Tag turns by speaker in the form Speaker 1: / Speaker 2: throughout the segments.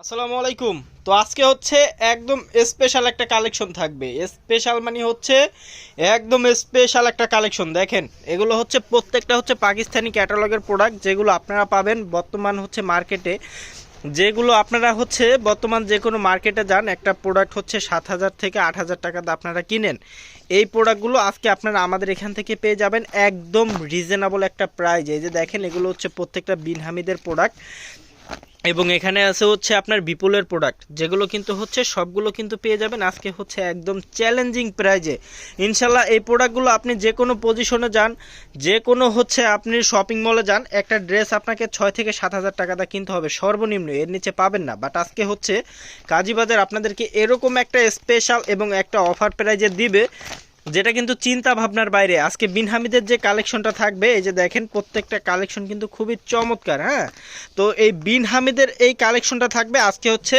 Speaker 1: আসসালামু আলাইকুম। তো আজকে হচ্ছে একদম স্পেশাল একটা কালেকশন থাকবে। স্পেশাল মানে হচ্ছে একদম স্পেশাল একটা কালেকশন। দেখেন, এগুলো হচ্ছে প্রত্যেকটা হচ্ছে পাকিস্তানি ক্যাটালগের প্রোডাক্ট, যেগুলো আপনারা পাবেন বর্তমান হচ্ছে মার্কেটে। যেগুলো আপনারা হচ্ছে বর্তমান যে কোনো মার্কেটে যান, একটা প্রোডাক্ট হচ্ছে 7,000 থেকে 8,000 টাকাতে আপনারা কিনেন। এই প্রোডাক্টগুলো আজকে আপনারা আমাদের এখান থেকে পেয়ে যাবেন একদম রিজনেবল একটা প্রাইজ। এই যে দেখেন, এগুলো হচ্ছে প্রত্যেকটা বিন হামিদের প্রোডাক্ট, এবং এখানে আছে হচ্ছে আপনার বিপুলের প্রোডাক্ট, যেগুলো কিন্তু হচ্ছে সবগুলো কিন্তু পেয়ে যাবেন আজকে হচ্ছে একদম চ্যালেঞ্জিং প্রাইজে। ইনশাল্লাহ এই প্রোডাক্টগুলো আপনি যে কোনো পজিশনে যান, যে কোনো হচ্ছে আপনি শপিং মলে যান, একটা ড্রেস আপনাকে 6 থেকে 7 হাজার টাকাটা কিনতে হবে সর্বনিম্ন, এর নিচে পাবেন না। বাট আজকে হচ্ছে কাজীবাজার আপনাদেরকে এরকম একটা স্পেশাল এবং একটা অফার প্রাইজে দিবে, যেটা কিন্তু চিন্তা ভাবনার বাইরে। আজকে বিন হামিদের যে কালেকশনটা থাকবে, এই যে দেখেন প্রত্যেকটা কালেকশন কিন্তু খুবই চমৎকার। হ্যাঁ, তো এই বিন হামিদের এই কালেকশনটা থাকবে আজকে হচ্ছে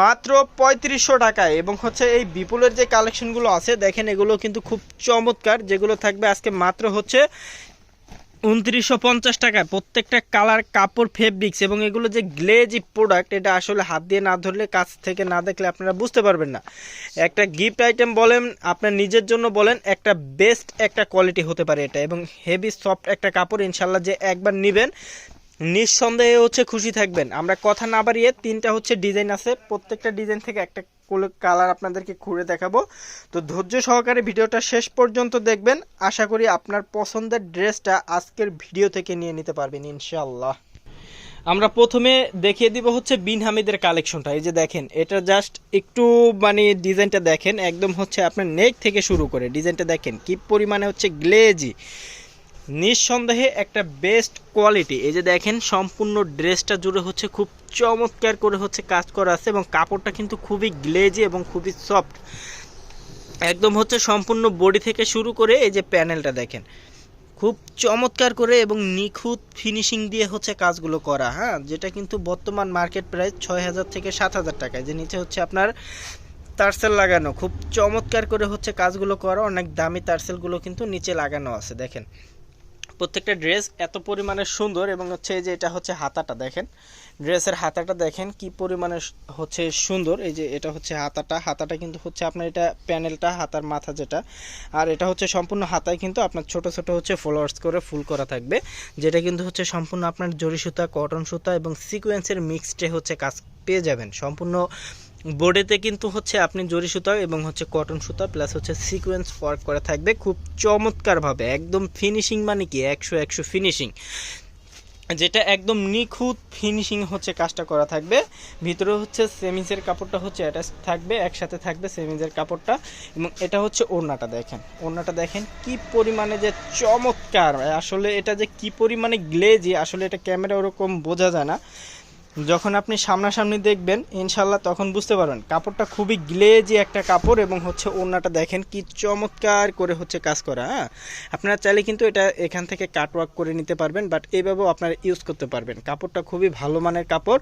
Speaker 1: মাত্র 3500 টাকায়, এবং হচ্ছে এই বিপুলের যে কালেকশনগুলো আছে দেখেন, এগুলো কিন্তু খুব চমৎকার, যেগুলো থাকবে আজকে মাত্র হচ্ছে 2950 টাকায়। প্রত্যেকটা কালার, কাপড়, ফেব্রিক্স এবং এগুলো যে গ্লেজি প্রোডাক্ট, এটা আসলে হাত দিয়ে না ধরলে, কাছ থেকে না দেখলে আপনারা বুঝতে পারবেন না। একটা গিফট আইটেম বলেন, আপনার নিজের জন্য বলেন, একটা বেস্ট একটা কোয়ালিটি হতে পারে এটা, এবং হেভি সফট একটা কাপড়। ইনশাল্লাহ যে একবার নেবেন নিঃসন্দেহে হচ্ছে খুশি থাকবেন। আমরা কথা না বাড়িয়ে, তিনটা হচ্ছে ডিজাইন আছে, প্রত্যেকটা ডিজাইন থেকে একটা কালার আপনাদেরকে ঘুরে দেখাবো। তো ধৈর্য সহকারে ভিডিওটা শেষ পর্যন্ত দেখবেন, আশা করি আপনার পছন্দের ড্রেসটা আজকের ভিডিও থেকে নিয়ে নিতে পারবেন ইনশাল্লাহ। আমরা প্রথমে দেখিয়ে দিব হচ্ছে বিন হামিদের কালেকশনটা। এই যে দেখেন, এটা জাস্ট একটু মানে ডিজাইনটা দেখেন, একদম হচ্ছে আপনার নেক থেকে শুরু করে ডিজাইনটা দেখেন কি পরিমাণে হচ্ছে গ্লেজি, নিঃসন্দেহে একটা বেস্ট কোয়ালিটি। এই যে দেখেন, সম্পূর্ণ ড্রেসটা জুড়ে হচ্ছে খুব চমৎকার করে হচ্ছে কাজ করা আছে, এবং কাপড়টা কিন্তু খুবই গ্লেজি এবং খুবই সফট। একদম হচ্ছে সম্পূর্ণ বডি থেকে শুরু করে এই যে প্যানেলটা দেখেন, খুব চমৎকার করে এবং নিখুঁত ফিনিশিং দিয়ে হচ্ছে কাজগুলো করা। হ্যাঁ, যেটা কিন্তু বর্তমান মার্কেট প্রাইস 6,000 থেকে 7,000 টাকায়। যে নিচে হচ্ছে আপনার টার্সেল লাগানো, খুব চমৎকার করে হচ্ছে কাজগুলো করা, অনেক দামি টার্সেলগুলো কিন্তু নিচে লাগানো আছে। দেখেন প্রত্যেকটা ড্রেস এত পরিমাণে সুন্দর, এবং হচ্ছে এই যে এটা হচ্ছে হাতাটা দেখেন, ড্রেসের হাতাটা দেখেন কি পরিমাণে হচ্ছে সুন্দর। এই যে এটা হচ্ছে হাতাটা কিন্তু হচ্ছে আপনার এটা প্যানেলটা, হাতার মাথা যেটা, আর এটা হচ্ছে সম্পূর্ণ হাতায় কিন্তু আপনার ছোট ছোট হচ্ছে ফ্লাওয়ার্স করে ফুল করা থাকবে, যেটা কিন্তু হচ্ছে সম্পূর্ণ আপনার জরি সুতা, কটন সুতা এবং সিকোয়েন্সের মিক্সডে হচ্ছে কাজ পেয়ে যাবেন। সম্পূর্ণ বোর্ডেতে কিন্তু হচ্ছে আপনি জরি সুতা এবং হচ্ছে কটন সুতা প্লাস হচ্ছে সিকোয়েন্স ওয়ার্ক করা থাকবে খুব চমৎকারভাবে। একদম ফিনিশিং মানে কি 100 ফিনিশিং, যেটা একদম নিখুঁত ফিনিশিং হচ্ছে কাজটা করা থাকবে। ভিতরে হচ্ছে সেমিজের কাপড়টা হচ্ছে অ্যাটাচ থাকবে, একসাথে থাকবে সেমিজের কাপড়টা, এবং এটা হচ্ছে ওড়নাটা দেখেন, ওড়নাটা দেখেন কি পরিমাণে যে চমৎকার। আসলে এটা যে কি পরিমাণে গ্লেজি, আসলে এটা ক্যামেরা ওরকম বোঝা যায় না, যখন আপনি সামনাসামনি দেখবেন ইনশাল্লাহ তখন বুঝতে পারবেন। কাপড়টা খুবই গ্লেজি একটা কাপড়, এবং হচ্ছে ওড়নাটা দেখেন কি চমৎকার করে হচ্ছে কাজ করা। হ্যাঁ, আপনারা চাইলে কিন্তু এটা এখান থেকে কাটওয়ার্ক করে নিতে পারবেন, বাট এইভাবেও আপনারা ইউজ করতে পারবেন। কাপড়টা খুবই ভালো মানের কাপড়,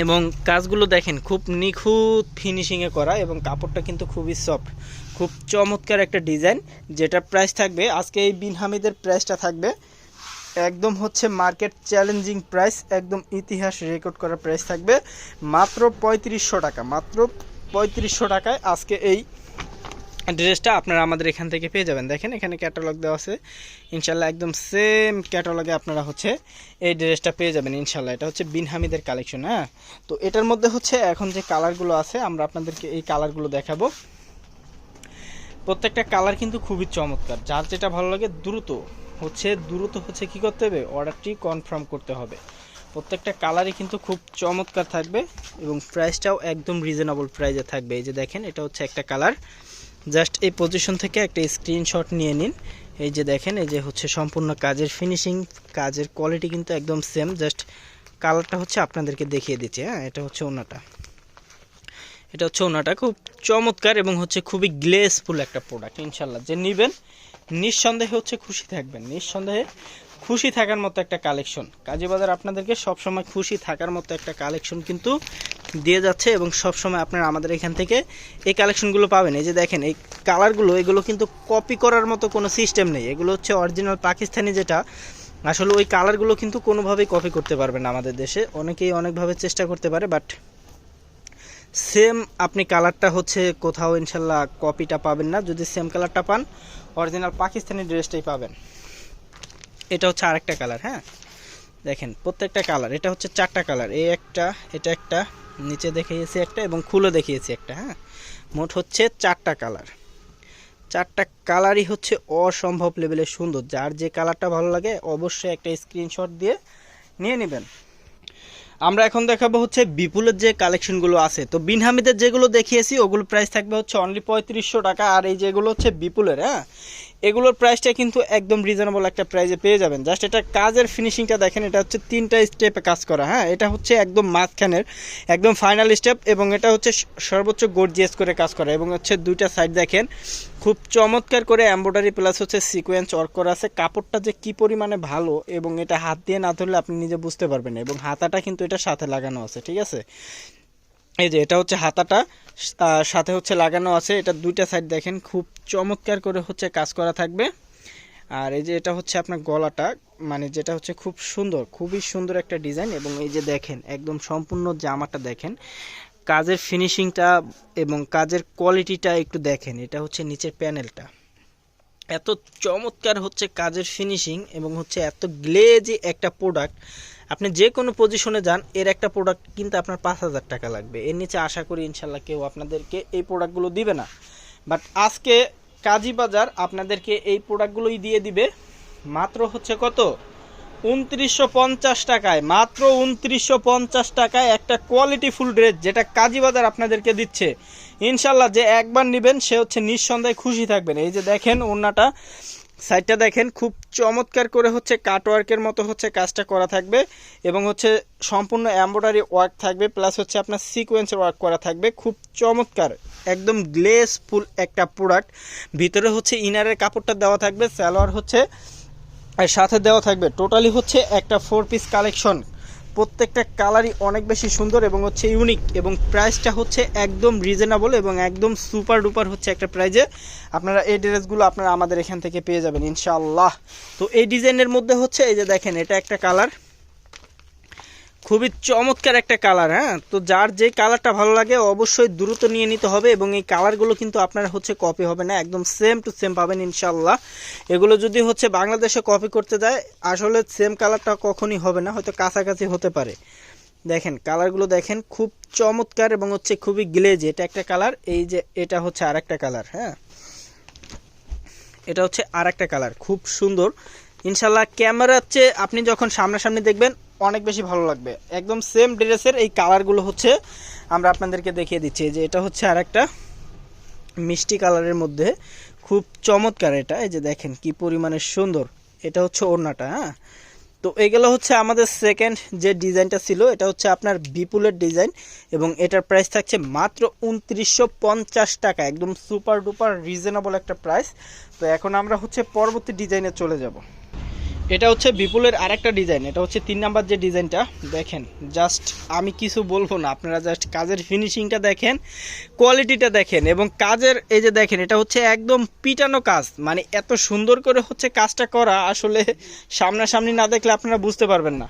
Speaker 1: এবং কাজগুলো দেখেন খুব নিখুঁত ফিনিশিংয়ে করা, এবং কাপড়টা কিন্তু খুবই সফট, খুব চমৎকার একটা ডিজাইন। যেটা প্রাইস থাকবে আজকে এই বিন হামিদের প্রাইসটা থাকবে একদম হচ্ছে মার্কেট চ্যালেঞ্জিং প্রাইস, একদম ইতিহাস রেকর্ড করা প্রাইস থাকবে মাত্র 3500 টাকা। মাত্র 3500 টাকায় আজকে এই ড্রেসটা আপনারা আমাদের এখান থেকে পেয়ে যাবেন। দেখেন এখানে ক্যাটালগ দেওয়া আছে, ইনশাল্লাহ একদম সেম ক্যাটালগে আপনারা হচ্ছে এই ড্রেসটা পেয়ে যাবেন ইনশাল্লাহ। এটা হচ্ছে বিন হামিদের কালেকশন। হ্যাঁ, তো এটার মধ্যে হচ্ছে এখন যে কালারগুলো আছে, আমরা আপনাদেরকে এই কালারগুলো দেখাবো। প্রত্যেকটা কালার কিন্তু খুবই চমৎকার, যার যেটা ভালো লাগে দ্রুত হচ্ছে কি করতে হবে, অর্ডারটি কনফার্ম করতে হবে। প্রত্যেকটা কালারই কিন্তু খুব চমৎকার থাকবে, এবং প্রাইসটাও একদম রিজনেবল প্রাইসে থাকবে। এই যে দেখেন, এটা হচ্ছে একটা কালার, জাস্ট এই পজিশন থেকে একটা স্ক্রিনশট নিয়ে নিন। এই যে দেখেন, এই যে হচ্ছে সম্পূর্ণ কাজের ফিনিশিং, কাজের কোয়ালিটি কিন্তু একদম সেম, জাস্ট কালারটা হচ্ছে আপনাদেরকে দেখিয়ে দিচ্ছে। হ্যাঁ, এটা হচ্ছে ওনাটা খুব চমৎকার, এবং হচ্ছে খুবই গ্লেসফুল একটা প্রোডাক্ট। ইনশাল্লাহ যে নেবেন নিঃসন্দেহে হচ্ছে খুশি থাকবেন, নিঃসন্দেহে খুশি থাকার মতো একটা কালেকশন। কাজীবাজার আপনাদেরকে সবসময় খুশি থাকার মতো একটা কালেকশন কিন্তু দিয়ে যাচ্ছে, এবং সবসময় আপনারা আমাদের এখান থেকে এই কালেকশনগুলো পাবেন। এই যে দেখেন এই কালারগুলো, এগুলো কিন্তু কপি করার মতো কোনো সিস্টেম নেই, এগুলো হচ্ছে অরিজিনাল পাকিস্তানি যেটা আসলে ওই কালারগুলো কিন্তু কোনোভাবেই কপি করতে পারবে না আমাদের দেশে, অনেকেই অনেকভাবে চেষ্টা করতে পারে, বাট সেম আপনি কালারটা হচ্ছে কোথাও ইনশাল্লাহ কপিটা পাবেন না। যদি সেম কালারটা পান অরিজিনাল পাকিস্তানি ড্রেসটাই পাবেন। এটা হচ্ছে আরেকটা কালার। হ্যাঁ, দেখেন প্রত্যেকটা কালার, এটা হচ্ছে 4টা কালার, এই একটা, এটা একটা, নিচে দেখিয়েছি একটা এবং খুলে দেখিয়েছি একটা। হ্যাঁ, মোট হচ্ছে 4টা কালার। 4টা কালারই হচ্ছে অসম্ভব লেভেলের সুন্দর। যার যে কালারটা ভালো লাগে অবশ্যই একটা স্ক্রিনশট দিয়ে নিয়ে নেবেন। আমরা এখন দেখাবো হচ্ছে বিপুলের যে কালেকশনগুলো আছে। তো বিন হামিদের যেগুলো দেখিয়েছি ওগুলো প্রাইস থাকবে হচ্ছে অনলি 3500 টাকা। আর এই যেগুলো হচ্ছে বিপুলের, হ্যাঁ, এগুলোর প্রাইসটা কিন্তু একদম রিজনেবল একটা প্রাইসে পেয়ে যাবেন। জাস্ট এটা কাজের ফিনিশিংটা দেখেন, এটা হচ্ছে 3টা স্টেপে কাজ করা। হ্যাঁ, এটা হচ্ছে একদম মাঝখানের একদম ফাইনাল স্টেপ, এবং এটা হচ্ছে সর্বোচ্চ গর্জিয়াস করে কাজ করা, এবং হচ্ছে 2টা সাইড দেখেন খুব চমৎকার করে এমব্রয়ডারি প্লাস হচ্ছে সিকোয়েন্স ওয়ার্ক করা আছে। কাপড়টা যে কি পরিমাণে ভালো, এবং এটা হাত দিয়ে না ধরলে আপনি নিজে বুঝতে পারবেন। এবং হাতাটা কিন্তু এটা সাথে লাগানো আছে, ঠিক আছে, এই যে এটা হচ্ছে হাতাটা সাথে হচ্ছে লাগানো আছে। এটা 2টা সাইড দেখেন খুব চমৎকার করে হচ্ছে কাজ করা থাকবে। আর এই যে এটা হচ্ছে আপনার গলাটা, মানে যেটা হচ্ছে খুব সুন্দর, খুবই সুন্দর একটা ডিজাইন। এবং এই যে দেখেন একদম সম্পূর্ণ জামাটা দেখেন, কাজের ফিনিশিংটা এবং কাজের কোয়ালিটিটা একটু দেখেন। এটা হচ্ছে নিচের প্যানেলটা, এত চমৎকার হচ্ছে কাজের ফিনিশিং, এবং হচ্ছে এত গ্লেজি একটা প্রোডাক্ট। আপনি যে কোনো পজিশনে যান, এর একটা প্রোডাক্ট কিনতে আপনার 5000 টাকা লাগবে। এর নিচে আশা করি ইনশাল্লাহ কেউ আপনাদেরকে এই প্রোডাক্টগুলো দিবে না। বাট আজকে কাজী বাজার আপনাদেরকে এই প্রোডাক্টগুলোই দিয়ে দিবে মাত্র হচ্ছে কত, 2950 টাকায়। মাত্র 2950 টাকায় একটা কোয়ালিটি ফুল ড্রেস, যেটা কাজী বাজার আপনাদেরকে দিচ্ছে। ইনশাল্লাহ যে একবার নেবেন সে হচ্ছে নিঃসন্দেহে খুশি থাকবেন। এই যে দেখেন ওড়নাটা, সাইডটা দেখেন খুব চমৎকার করে হচ্ছে কাটওয়ার্কের মতো হচ্ছে কাজটা করা থাকবে, এবং হচ্ছে সম্পূর্ণ এমব্রয়ডারি ওয়ার্ক থাকবে, প্লাস হচ্ছে আপনার সিকোয়েন্সের ওয়ার্ক করা থাকবে। খুব চমৎকার একদম গ্লেসফুল একটা প্রোডাক্ট। ভিতরে হচ্ছে ইনারের কাপড়টা দেওয়া থাকবে, সালোয়ার হচ্ছে আর সাথে দেওয়া থাকবে। টোটালি হচ্ছে একটা 4 পিস কালেকশন। প্রত্যেকটা কালারই অনেক বেশি সুন্দর এবং হচ্ছে ইউনিক, এবং প্রাইসটা হচ্ছে একদম রিজনেবল এবং একদম সুপার ডুপার হচ্ছে একটা প্রাইজে আপনারা এই ড্রেসগুলো আপনারা আমাদের এখান থেকে পেয়ে যাবেন ইনশাআল্লাহ। তো এই ডিজাইনের মধ্যে হচ্ছে এই যে দেখেন এটা একটা কালার, খুবই চমৎকার একটা কালার। হ্যাঁ, তো যার যে কালারটা ভালো লাগে অবশ্যই দ্রুত নিয়ে নিতে হবে, এবং এই কালারগুলো কিন্তু আপনার হচ্ছে কপি হবে না, একদম সেম টু সেম পাবেন ইনশাআল্লাহ। এগুলো যদি হচ্ছে বাংলাদেশে কপি করতে যায় আসলে সেম কালারটা কখনই হবে না, হয়তো কাছাকাছি হতে পারে। দেখেন কালারগুলো দেখেন খুব চমৎকার এবং হচ্ছে খুবই গ্লেজি। এটা একটা কালার, এই যে এটা হচ্ছে আর একটা কালার। হ্যাঁ, এটা হচ্ছে আর একটা কালার, খুব সুন্দর ইনশাল্লাহ। ক্যামেরার চেয়ে আপনি যখন সামনাসামনি দেখবেন অনেক বেশি ভালো লাগবে। একদম সেম ড্রেসের এই কালারগুলো হচ্ছে আমরা আপনাদেরকে দেখিয়ে দিচ্ছি। যে এটা হচ্ছে আর একটা মিষ্টি কালারের মধ্যে খুব চমৎকার এটা, এই যে দেখেন কি পরিমাণে সুন্দর। এটা হচ্ছে ওড়নাটা। হ্যাঁ, তো এগুলো হচ্ছে আমাদের সেকেন্ড যে ডিজাইনটা ছিল, এটা হচ্ছে আপনার বিপুলের ডিজাইন, এবং এটার প্রাইস থাকছে মাত্র 2950 টাকা, একদম সুপার ডুপার রিজনেবল একটা প্রাইস। তো এখন আমরা হচ্ছে পরবর্তী ডিজাইনে চলে যাব। এটা হচ্ছে বিপুলের আরেকটা ডিজাইন, এটা হচ্ছে 3 নাম্বার যে ডিজাইনটা দেখেন। জাস্ট আমি কিছু বলবো না, আপনারা জাস্ট কাজের ফিনিশিংটা দেখেন, কোয়ালিটিটা দেখেন, এবং কাজের এই যে দেখেন এটা হচ্ছে একদম পিটানো কাজ, মানে এত সুন্দর করে হচ্ছে কাজটা করা, আসলে সামনাসামনি না দেখলে আপনারা বুঝতে পারবেন না।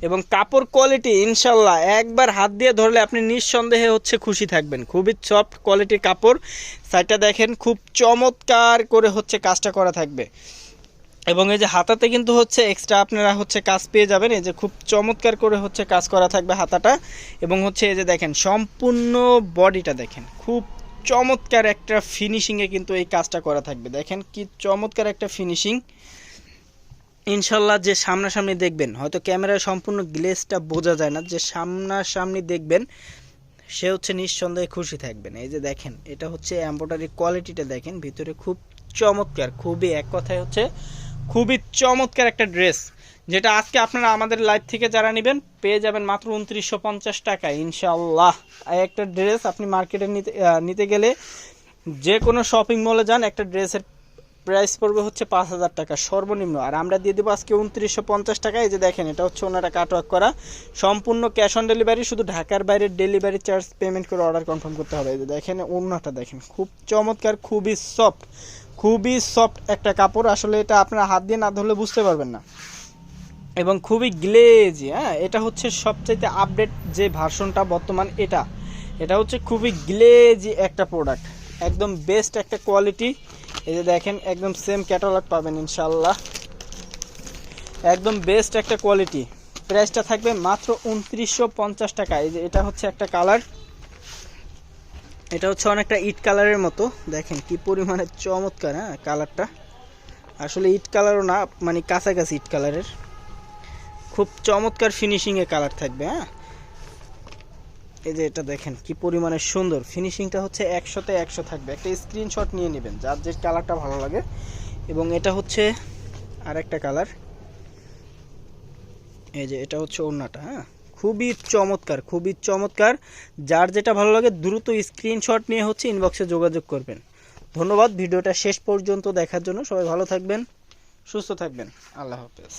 Speaker 1: এবং কাপড় কোয়ালিটি ইনশাল্লাহ একবার হাত দিয়ে ধরলে আপনি নিঃসন্দেহে হচ্ছে খুশি থাকবেন। খুবই সফট কোয়ালিটির কাপড়। সাইডটা দেখেন খুব চমৎকার করে হচ্ছে কাজটা করা থাকবে, এবং এই যে হাতাতে কিন্তু হচ্ছে এক্সট্রা আপনারা হচ্ছে কাজ পেয়ে যাবেন। এই যে খুব চমৎকার করে হচ্ছে কাজ করা থাকবে হাতাটা, এবং হচ্ছে এই যে দেখেন সম্পূর্ণ বডিটা দেখেন খুব চমৎকার একটা ফিনিশিংয়ে কিন্তু এই কাজটা করা থাকবে। দেখেন কি চমৎকার একটা ফিনিশিং ইনশাল্লাহ। যে সামনাসামনি দেখবেন, হয়তো ক্যামেরায় সম্পূর্ণ গ্লেজটা বোঝা যায় না, যে সামনাসামনি দেখবেন সে হচ্ছে নিঃসন্দেহে খুশি থাকবেন। এই যে দেখেন এটা হচ্ছে এমব্রয়ডারি কোয়ালিটিটা দেখেন, ভিতরে খুব চমৎকার, খুবই এক কথায় হচ্ছে খুবই চমৎকার একটা ড্রেস, যেটা আজকে আপনারা আমাদের লাইভ থেকে যারা নেবেন পেয়ে যাবেন মাত্র 2950 টাকায় ইনশাআল্লাহ। একটা ড্রেস আপনি মার্কেটে নিতে গেলে যে কোনো শপিং মলে যান, একটা ড্রেসের প্রাইস পড়বে হচ্ছে 5000 টাকা সর্বনিম্ন, আর আমরা দিয়ে দেবো আজকে 2950 টাকা। এই যে দেখেন এটা হচ্ছে ওনারা কাটওয়ার্ক করা, সম্পূর্ণ ক্যাশ অন ডেলিভারি, শুধু ঢাকার বাইরে ডেলিভারি চার্জ পেমেন্ট করে অর্ডার কনফার্ম করতে হবে। এই যে দেখেন ওড়নাটা দেখেন খুব চমৎকার, খুবই সফট, খুবই সফট একটা কাপড়। আসলে এটা আপনারা হাত দিয়ে না ধরলে বুঝতে পারবেন না। এবং খুবই গ্লেজি। হ্যাঁ, এটা হচ্ছে সবচাইতে আপডেট যে ভার্সনটা বর্তমান, এটা হচ্ছে খুবই গ্লেজি একটা প্রোডাক্ট, একদম বেস্ট একটা কোয়ালিটি। এই যে দেখেন একদম সেম ক্যাটালগ পাবেন ইনশাল্লাহ, একদম বেস্ট একটা কোয়ালিটি। প্রাইসটা থাকবে মাত্র 2950 টাকা। এই যে এটা হচ্ছে একটা কালার, এটা হচ্ছে অনেকটা ইট কালারের মতো, দেখেন কি পরিমাণে চমৎকার। হ্যাঁ, কালারটা আসলে ইট কালারও না, মানে কাছাকাছি ইট কালারের, খুব চমৎকার ফিনিশিংয়ে কালার থাকবে। হ্যাঁ, এই যে এটা দেখেন কি পরিমাণে সুন্দর, ফিনিশিংটা হচ্ছে 100তে 100 থাকবে। একটা স্ক্রিনশট নিয়ে নেবেন যার যে কালারটা ভালো লাগে। এবং এটা হচ্ছে আরেকটা কালার, এই যে এটা হচ্ছে ওড়নাটা। হ্যাঁ, খুবই চমৎকার, খুবই চমৎকার। যার যেটা ভালো লাগে দ্রুত স্ক্রিনশট নিয়ে হচ্ছে ইনবক্সে যোগাযোগ করবেন। ধন্যবাদ ভিডিওটা শেষ পর্যন্ত দেখার জন্য। সবাই ভালো থাকবেন, সুস্থ থাকবেন, আল্লাহ হাফেজ।